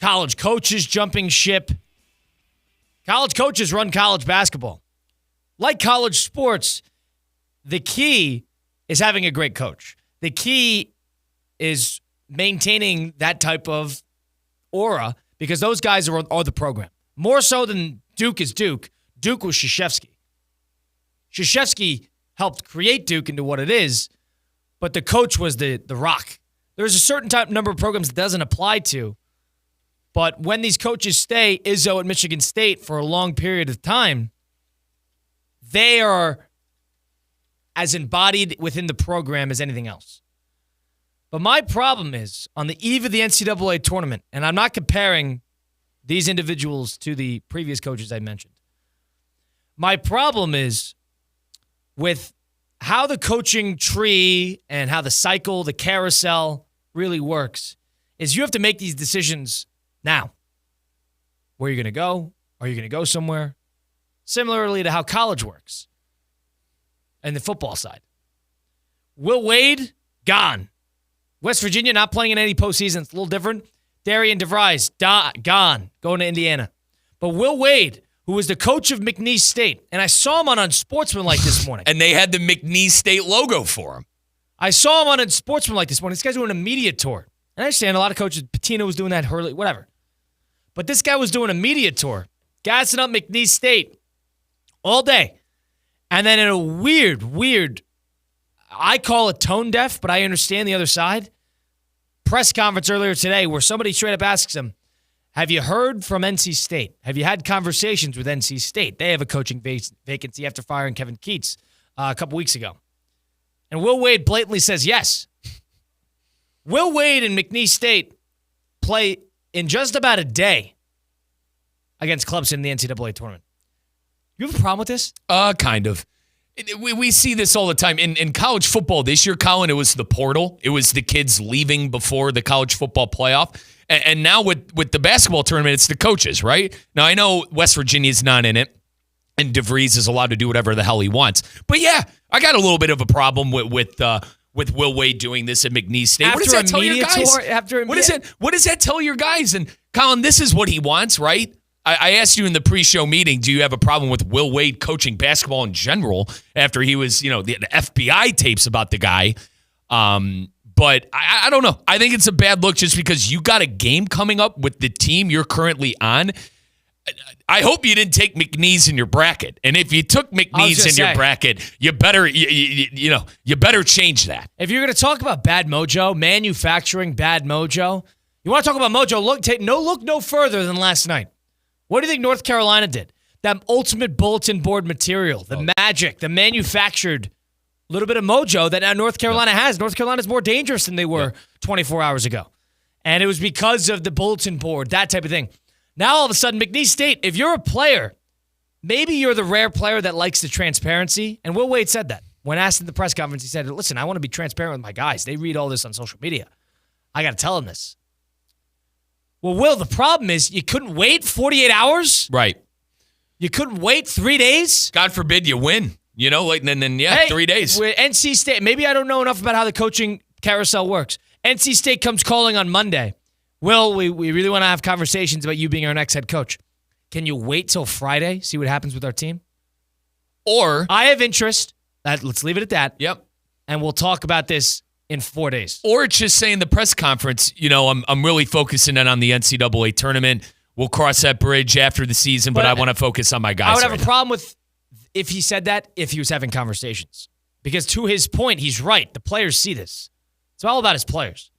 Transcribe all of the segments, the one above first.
college coaches jumping ship. College coaches run college basketball. Like college sports, the key is having a great coach. The key is maintaining that type of aura because those guys are the program. More so than Duke is Duke. Duke was Krzyzewski. Krzyzewski helped create Duke into what it is, but the coach was the rock. There's a certain number of programs it doesn't apply to, but when these coaches stay, Izzo at Michigan State for a long period of time, they are as embodied within the program as anything else. But my problem is, on the eve of the NCAA tournament, and I'm not comparing these individuals to the previous coaches I mentioned. My problem is with how the coaching tree and how the cycle, the carousel really works, is you have to make these decisions now. Where are you going to go? Are you going to go somewhere? Similarly to how college works and the football side. Will Wade, gone. West Virginia not playing in any postseason. It's a little different. Darian DeVries, gone, going to Indiana. But Will Wade, who was the coach of McNeese State, and I saw him on Unsportsmanlike this morning. And they had the McNeese State logo for him. I saw him on Unsportsmanlike this morning. This guy's doing a media tour. And I understand a lot of coaches, Patino was doing that, Hurley, whatever. But this guy was doing a media tour, gassing up McNeese State all day. And then in a weird, I call it tone deaf, but I understand the other side, press conference earlier today where somebody straight up asks him, have you heard from NC State? Have you had conversations with NC State? They have a coaching vacancy after firing Kevin Keats a couple weeks ago. And Will Wade blatantly says yes. Will Wade and McNeese State play in just about a day against Clemson in the NCAA tournament. You have a problem with this? Kind of. We see this all the time. In college football this year, Colin, it was the portal. It was the kids leaving before the college football playoff. And now with the basketball tournament, it's the coaches, right? Now, I know West Virginia's not in it, and DeVries is allowed to do whatever the hell he wants. But, yeah, I got a little bit of a problem with Will Wade doing this at McNeese State. What does that tell your guys? What does that tell your guys? And, Colin, this is what he wants, right? I asked you in the pre-show meeting, do you have a problem with Will Wade coaching basketball in general after he was, the FBI tapes about the guy? But I don't know. I think it's a bad look just because you got a game coming up with the team you're currently on. I hope you didn't take McNeese in your bracket. And if you took McNeese in your bracket, you better you better change that. If you're going to talk about bad mojo, manufacturing bad mojo, you want to talk about mojo, look no further than last night. What do you think North Carolina did? That ultimate bulletin board material, the magic, the manufactured little bit of mojo that now North Carolina has. North Carolina's more dangerous than they were 24 hours ago. And it was because of the bulletin board, that type of thing. Now, all of a sudden, McNeese State, if you're a player, maybe you're the rare player that likes the transparency. And Will Wade said that. When asked in the press conference, he said, listen, I want to be transparent with my guys. They read all this on social media. I got to tell them this. Well, Will, the problem is you couldn't wait 48 hours? Right. You couldn't wait 3 days? God forbid you win. 3 days. With NC State, maybe I don't know enough about how the coaching carousel works. NC State comes calling on Monday. Will, we really want to have conversations about you being our next head coach. Can you wait till Friday, see what happens with our team? Or I have interest. Let's leave it at that. Yep. And we'll talk about this in 4 days. Or it's just saying the press conference, I'm really focusing in on the NCAA tournament. We'll cross that bridge after the season, but I want to focus on my guys. I would have a problem with if he said that, if he was having conversations. Because to his point, he's right. The players see this. It's all about his players.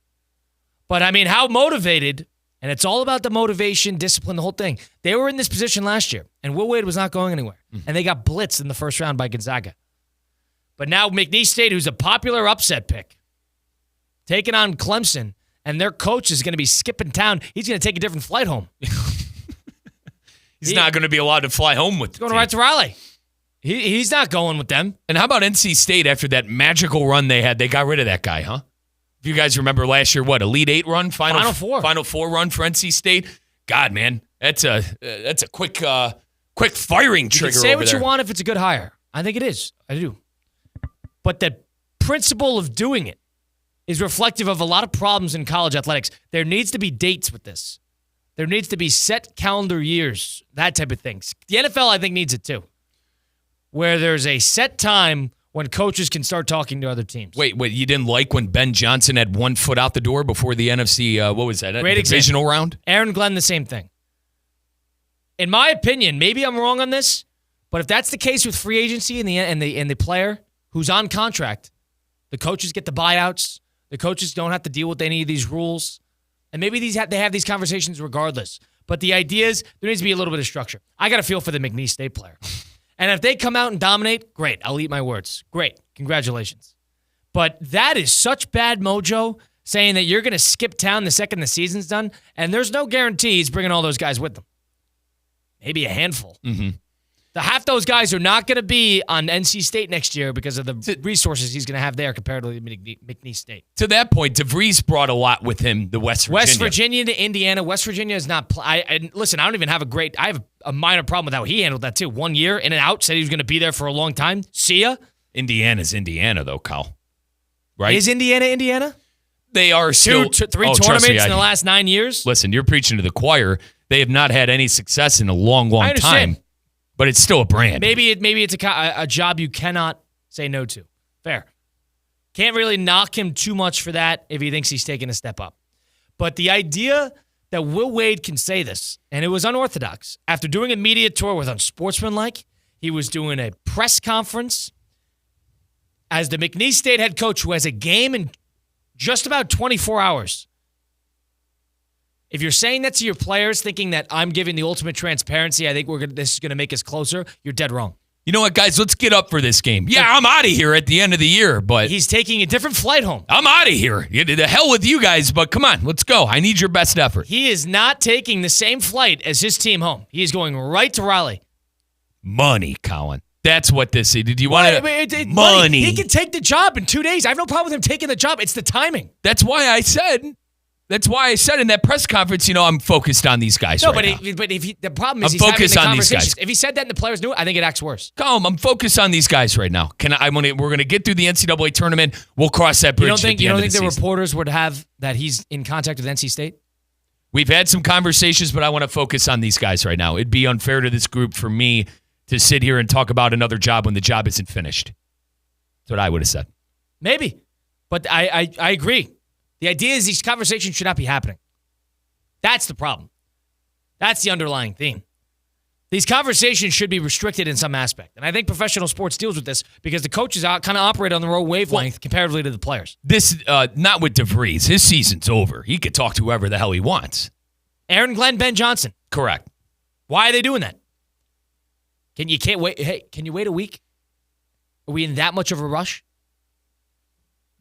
But, how motivated, and it's all about the motivation, discipline, the whole thing. They were in this position last year, and Will Wade was not going anywhere. And they got blitzed in the first round by Gonzaga. But now McNeese State, who's a popular upset pick, taking on Clemson, and their coach is going to be skipping town. He's going to take a different flight home. He's not going to be allowed to fly home with the team. Going right to Raleigh. He's not going with them. And how about NC State after that magical run they had? They got rid of that guy, huh? If you guys remember last year, Elite Eight run? Final Four run for NC State? God, man, that's a quick firing trigger over there. Say what you want if it's a good hire. I think it is. I do. But the principle of doing it is reflective of a lot of problems in college athletics. There needs to be dates with this. There needs to be set calendar years, that type of things. The NFL, I think, needs it too, where there's a set time when coaches can start talking to other teams. Wait, you didn't like when Ben Johnson had 1 foot out the door before the NFC, what was that, Great divisional example. round? Aaron Glenn, the same thing. In my opinion, maybe I'm wrong on this, but if that's the case with free agency and the player who's on contract, the coaches get the buyouts. The coaches don't have to deal with any of these rules. And maybe they have these conversations regardless. But the idea is there needs to be a little bit of structure. I got a feel for the McNeese State player. And if they come out and dominate, great. I'll eat my words. Great. Congratulations. But that is such bad mojo saying that you're going to skip town the second the season's done, and there's no guarantees bringing all those guys with them. Maybe a handful. Mm-hmm. The half those guys are not going to be on NC State next year because of the resources he's going to have there compared to McNeese State. To that point, DeVries brought a lot with him, the West Virginia. West Virginia to Indiana. West Virginia is not listen, I don't even have I have a minor problem with how he handled that too. 1 year in and out, said he was going to be there for a long time. See ya. Indiana's Indiana, though, Kyle. Right? Is Indiana? They are still... Three tournaments in the last 9 years? Listen, you're preaching to the choir. They have not had any success in a long time. But it's still a brand. Maybe it's a job you cannot say no to. Fair. Can't really knock him too much for that if he thinks he's taking a step up. But the idea that Will Wade can say this, and it was unorthodox, after doing a media tour with Unsportsmanlike, he was doing a press conference as the McNeese State head coach who has a game in just about 24 hours. If you're saying that to your players, thinking that I'm giving the ultimate transparency, I think this is going to make us closer, you're dead wrong. You know what, guys? Let's get up for this game. Yeah, I'm out of here at the end of the year, but... He's taking a different flight home. I'm out of here. The hell with you guys, but come on, let's go. I need your best effort. He is not taking the same flight as his team home. He is going right to Raleigh. Money, Colin. That's what this is. Did you want to... Money. He can take the job in 2 days. I have no problem with him taking the job. It's the timing. That's why I said in that press conference, I'm focused on these guys. No, right but the problem is I'm focused on these guys. If he said that and the players knew it, I think it acts worse. Calm. I'm focused on these guys right now. We're going to get through the NCAA tournament. We'll cross that bridge. You don't think the reporters would have that he's in contact with NC State? We've had some conversations, but I want to focus on these guys right now. It'd be unfair to this group for me to sit here and talk about another job when the job isn't finished. That's what I would have said. Maybe, but I agree. The idea is these conversations should not be happening. That's the problem. That's the underlying theme. These conversations should be restricted in some aspect. And I think professional sports deals with this because the coaches kind of operate on their own wavelength comparatively to the players. This, not with DeVries. His season's over. He could talk to whoever the hell he wants. Aaron Glenn, Ben Johnson. Correct. Why are they doing that? Can you wait a week? Are we in that much of a rush?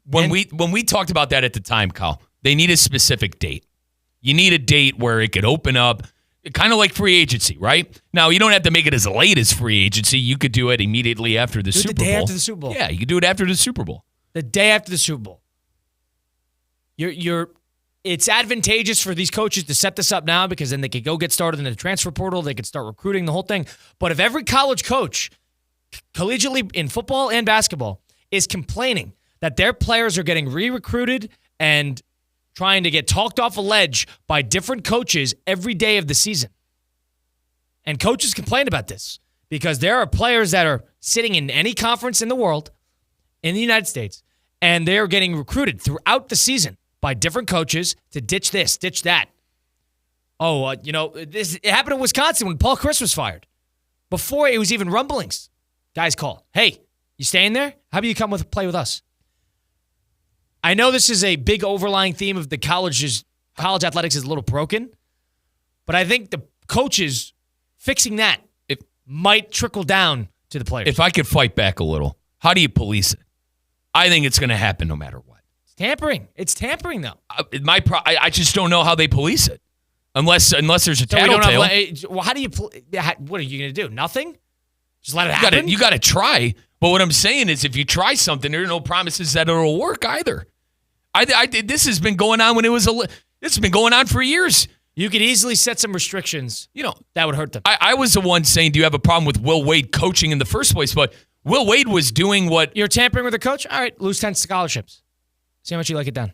When we talked about that at the time, Kyle, they need a specific date. You need a date where it could open up, kind of like free agency, right? Now, you don't have to make it as late as free agency. You could do it immediately after the Super Bowl. The day after the Super Bowl. Yeah, you could do it after the Super Bowl. The day after the Super Bowl. It's advantageous for these coaches to set this up now because then they could go get started in the transfer portal. They could start recruiting the whole thing. But if every college coach, collegiately in football and basketball, is complaining that their players are getting re-recruited and trying to get talked off a ledge by different coaches every day of the season. And coaches complain about this because there are players that are sitting in any conference in the world, in the United States, and they're getting recruited throughout the season by different coaches to ditch this, ditch that. It happened in Wisconsin when Paul Chris was fired. Before it was even rumblings, guys call, hey, you staying there? How about you come play with us? I know this is a big overlying theme of the college athletics is a little broken, but I think the coaches fixing that might trickle down to the players. If I could fight back a little, how do you police it? I think it's going to happen no matter what. It's tampering. It's tampering, though. I just don't know how they police it, unless there's a tattletale. How do you? What are you going to do? Nothing? Just let it happen. You got to try. But what I'm saying is, if you try something, there are no promises that it'll work either. This has been going on this has been going on for years. You could easily set some restrictions. That would hurt them. I was the one saying, do you have a problem with Will Wade coaching in the first place? But Will Wade was doing what... You're tampering with a coach? All right, lose 10 scholarships. See how much you like it done.